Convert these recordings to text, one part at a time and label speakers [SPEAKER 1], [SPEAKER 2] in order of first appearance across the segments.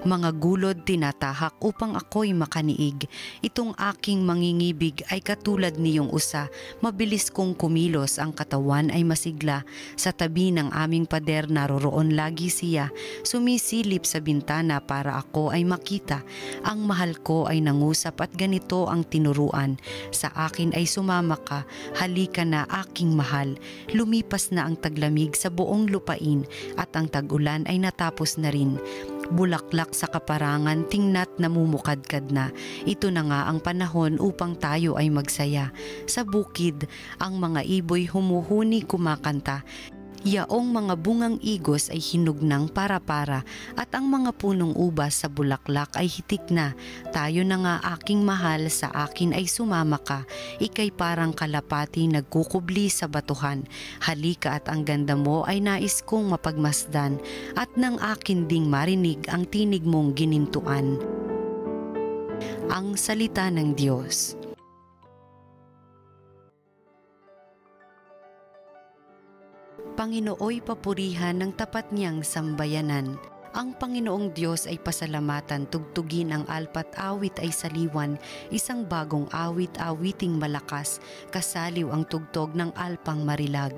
[SPEAKER 1] Mga gulod tinatahak upang ako'y makaniig. Itong aking mangingibig ay katulad niyong usa. Mabilis kong kumilos, ang katawan ay masigla. Sa tabi ng aming pader naroroon lagi siya. Sumisilip sa bintana para ako ay makita. Ang mahal ko ay nangusap at ganito ang tinuruan. Sa akin ay sumama ka, halika na aking mahal. Lumipas na ang taglamig sa buong lupain at ang tag-ulan ay natapos na rin. Bulaklak sa kaparangan, tingnat namumukadkad na. Ito na nga ang panahon upang tayo ay magsaya. Sa bukid, ang mga iboy humuhuni kumakanta. Yaong mga bungang igos ay hinog ng para-para at ang mga punong ubas sa bulaklak ay hitik na. Tayo na nga aking mahal, sa akin ay sumama ka. Ika'y parang kalapati nagkukubli sa batuhan. Halika at ang ganda mo ay nais kong mapagmasdan at nang akin ding marinig ang tinig mong ginintuan. Ang salita ng Diyos. Panginooy papurihan ng tapat niyang sambayanan. Ang Panginoong Diyos ay pasalamatan, tugtugin ang alpat awit ay saliwan, isang bagong awit, awiting malakas, kasaliw ang tugtog ng alpang marilag.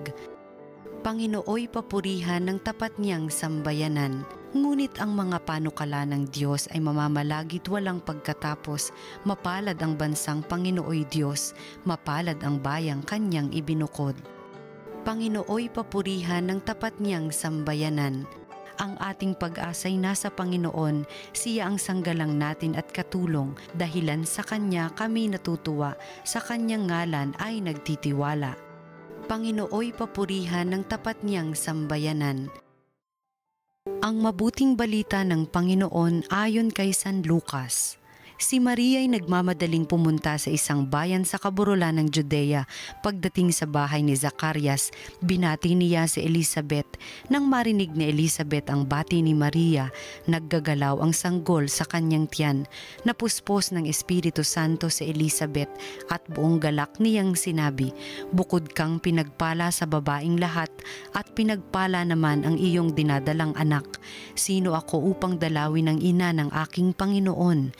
[SPEAKER 1] Panginooy papurihan ng tapat niyang sambayanan. Ngunit ang mga panukala ng Diyos ay mamamalagit walang pagkatapos. Mapalad ang bansang Panginooy Diyos, mapalad ang bayang kanyang ibinukod. Panginooy papurihan ng tapat niyang sambayanan. Ang ating pag-asa'y nasa Panginoon, siya ang sanggalang natin at katulong. Dahilan sa Kanya kami natutuwa, sa Kanyang ngalan ay nagtitiwala. Panginooy papurihan ng tapat niyang sambayanan. Ang mabuting balita ng Panginoon ayon kay San Lucas. Si Maria ay nagmamadaling pumunta sa isang bayan sa kaburulan ng Judea. Pagdating sa bahay ni Zacarias, binati niya si Elizabeth. Nang marinig ni Elizabeth ang bati ni Maria, naggagalaw ang sanggol sa kanyang tiyan. Napuspos ng Espiritu Santo si Elizabeth at buong galak niyang sinabi, "Bukod kang pinagpala sa babaing lahat at pinagpala naman ang iyong dinadalang anak. Sino ako upang dalawin ang ina ng aking Panginoon?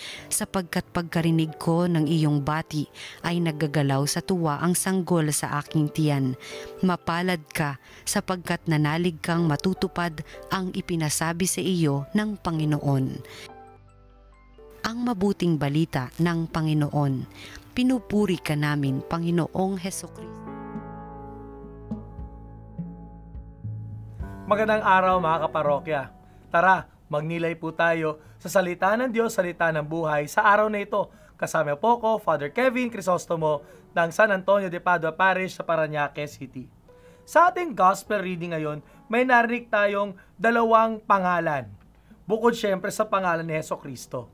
[SPEAKER 1] Sapagkat pagkarinig ko ng iyong bati ay naggagalaw sa tuwa ang sanggol sa aking tiyan. Mapalad ka sapagkat nanalig kang matutupad ang ipinasabi sa iyo ng Panginoon." Ang mabuting balita ng Panginoon. Pinupuri ka namin, Panginoong Hesukristo.
[SPEAKER 2] Magandang araw mga kaparokya. Tara, magnilay po tayo sa salita ng Diyos, salita ng buhay sa araw na ito. Kasama po ko, Father Kevin Crisostomo ng San Antonio de Padua Parish sa Parañaque City. Sa ating gospel reading ngayon, may narinig tayong dalawang pangalan. Bukod syempre sa pangalan ni Hesukristo.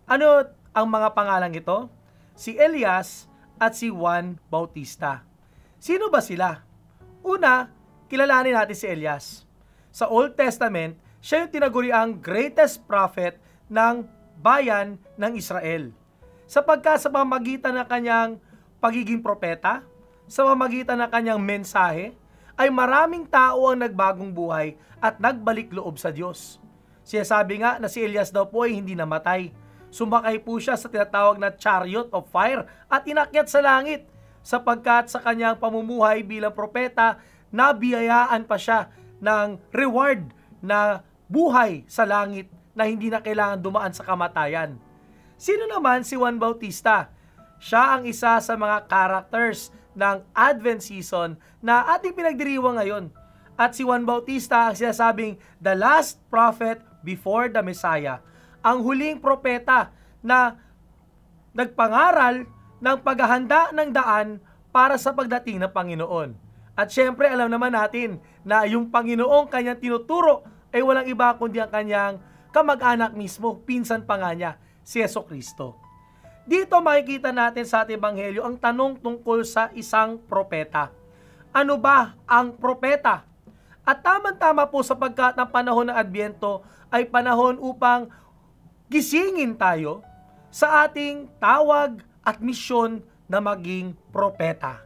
[SPEAKER 2] Ano ang mga pangalan ito? Si Elias at si Juan Bautista. Sino ba sila? Una, kilalanin natin si Elias. Sa Old Testament, siya yung tinaguriang greatest prophet ng bayan ng Israel. Sapagkat sa pamamagitan ng kanyang pagiging propeta, sa pamamagitan ng kanyang mensahe, ay maraming tao ang nagbagong buhay at nagbalik loob sa Diyos. Siya sabi nga na si Elias daw po ay hindi namatay. Sumakay po siya sa tinatawag na chariot of fire at inakyat sa langit. Sapagkat sa kanyang pamumuhay bilang propeta, nabiyayaan pa siya ng reward na buhay sa langit na hindi na kailangan dumaan sa kamatayan. Sino naman si Juan Bautista? Siya ang isa sa mga characters ng Advent season na ating pinagdiriwang ngayon. At si Juan Bautista ang sinasabing the last prophet before the Messiah. Ang huling propeta na nagpangaral ng paghahanda ng daan para sa pagdating ng Panginoon. At syempre alam naman natin na yung Panginoong kanyang tinuturo ay walang iba kundi ang kanyang kamag-anak mismo, pinsan pa nga niya, si Hesukristo. Dito makikita natin sa ating ebanghelyo ang tanong tungkol sa isang propeta. Ano ba ang propeta? At tama-tama po sapagkat ang panahon ng Adbyento ay panahon upang gisingin tayo sa ating tawag at misyon na maging propeta.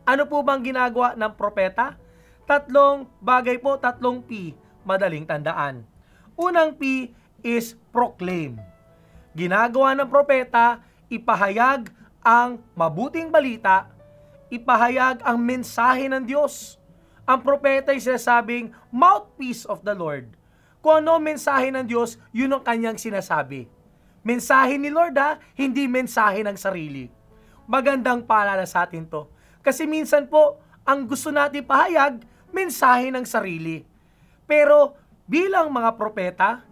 [SPEAKER 2] Ano po bang ginagawa ng propeta? 3 bagay po, 3 P, madaling tandaan. Unang P is proclaim. Ginagawa ng propeta, ipahayag ang mabuting balita, ipahayag ang mensahe ng Diyos. Ang propeta ay sinasabing mouthpiece of the Lord. Kung ano mensahe ng Diyos, yun ang kanyang sinasabi. Mensahe ni Lord hindi mensahe ng sarili. Magandang paalala sa atin to. Kasi minsan po, ang gusto natin pahayag, mensahe ng sarili. Pero bilang mga propeta,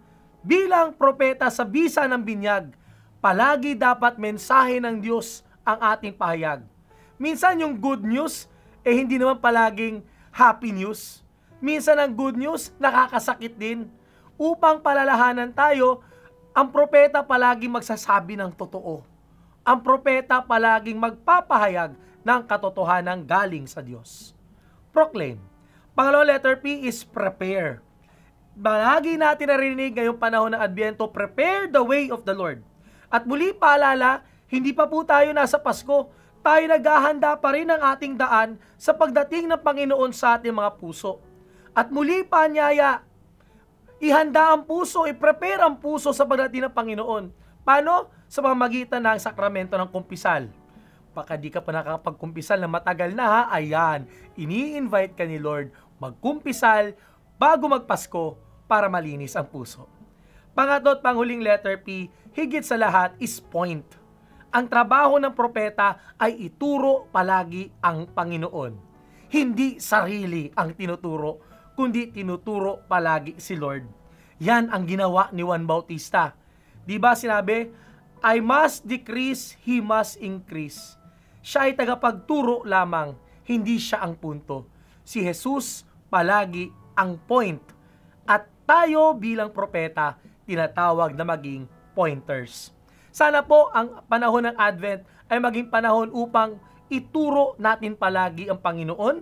[SPEAKER 2] bilang propeta sa bisa ng binyag, palagi dapat mensahe ng Diyos ang ating pahayag. Minsan yung good news, hindi naman palaging happy news. Minsan ang good news, nakakasakit din. Upang palalahanan tayo, ang propeta palaging magsasabi ng totoo. Ang propeta palaging magpapahayag ng katotohanan galing sa Diyos. Proclaim. Pangalawang letter P is prepare. Palagi natin narinig ngayong panahon ng Adbyento, prepare the way of the Lord. At muli paalala, hindi pa po tayo nasa Pasko. Tayo naghahanda pa rin ang ating daan sa pagdating ng Panginoon sa ating mga puso. At muli paanyaya, ihanda ang puso, i-prepare ang puso sa pagdating ng Panginoon. Paano? Sa pamamagitan ng sakramento ng kumpisal. Baka di ka pa nakakapagkumpisal na matagal na ayan, ini-invite ka ni Lord magkumpisal bago magpasko para malinis ang puso. Pangatlo at panghuling letter P, higit sa lahat is point. Ang trabaho ng propeta ay ituro palagi ang Panginoon. Hindi sarili ang tinuturo, kundi tinuturo palagi si Lord. Yan ang ginawa ni Juan Bautista. Di ba sinabi, I must decrease, He must increase. Siya ay tagapagturo lamang, hindi siya ang punto. Si Jesus palagi ang point. At tayo bilang propeta, tinatawag na maging pointers. Sana po ang panahon ng Advent ay maging panahon upang ituro natin palagi ang Panginoon,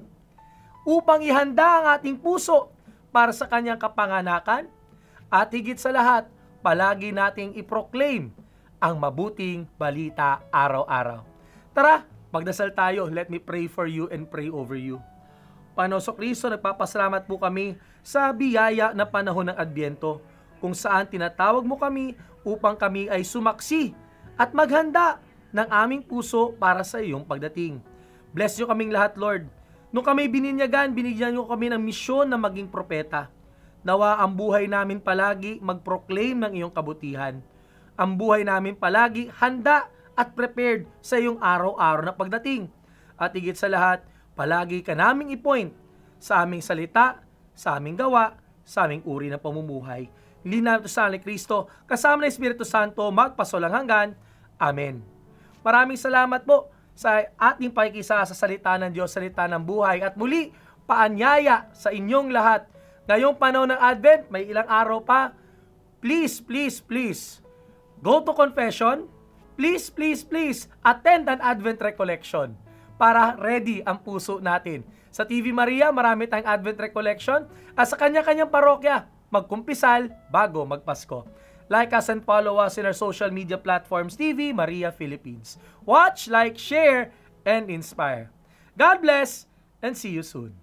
[SPEAKER 2] upang ihanda ang ating puso para sa kanyang kapanganakan, at higit sa lahat, palagi nating i-proclaim ang mabuting balita araw-araw. Tara, magdasal tayo. Let me pray for you and pray over you. Panginoon Kristo, nagpapasalamat po kami sa biyaya na panahon ng Adbyento, kung saan tinatawag mo kami upang kami ay sumaksi at maghanda ng aming puso para sa iyong pagdating. Bless nyo kaming lahat, Lord. Nung kami bininyagan, binigyan nyo kami ng misyon na maging propeta. Nawa ang buhay namin palagi mag-proclaim ng iyong kabutihan. Ang buhay namin palagi handa at prepared sa iyong araw-araw na pagdating. At higit sa lahat, palagi ka naming i-point sa aming salita, sa aming gawa, sa aming uri ng pamumuhay. Linaw ito sa ni Kristo, kasama ng Espiritu Santo, magpasolang hanggan. Amen. Maraming salamat po sa ating pakikisa sa salita ng Diyos, salita ng buhay. At muli, paanyaya sa inyong lahat. Ngayong panahon ng Advent, may ilang araw pa, please, go to confession. Please, attend an Advent recollection para ready ang puso natin. Sa TV Maria, marami tayong Advent recollection. At sa kanya-kanyang parokya, magkumpisal bago magpasko. Like us and follow us in our social media platforms, TV Maria Philippines. Watch, like, share, and inspire. God bless, and see you soon.